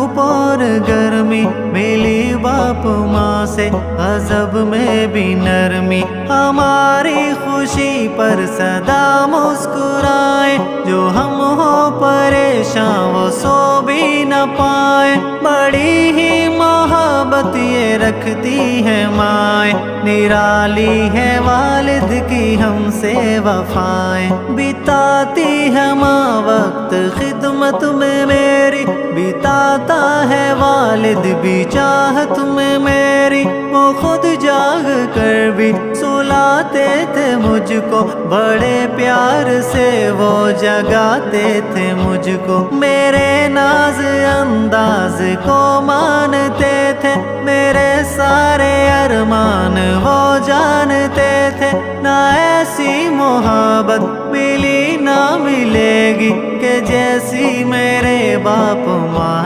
धूप और गर्मी, मिली बाप माँ से गज़ब में भी नरमी। हमारी खुशी पर सदा मुस्कुराए, जो हम हो परेशान वो सो भी न पाए। बड़ी ही मोहब्बत ये रखती है माए, निराली है वालिद की हमसे वफाएं। बिताती है माँ वक्त खिदमत में मेरी, बिताता है वालिद भी चाहत में मेरी। वो खुद जाग कर भी सुलाते थे मुझको, बड़े प्यार से वो जगाते थे मुझको। मेरे नाज अंदाज को मानते थे, मेरे सारे अरमान वो जानते थे। ना ऐसी मोहब्बत मिली ना मिलेगी कि जैसी मेरे बाप माँ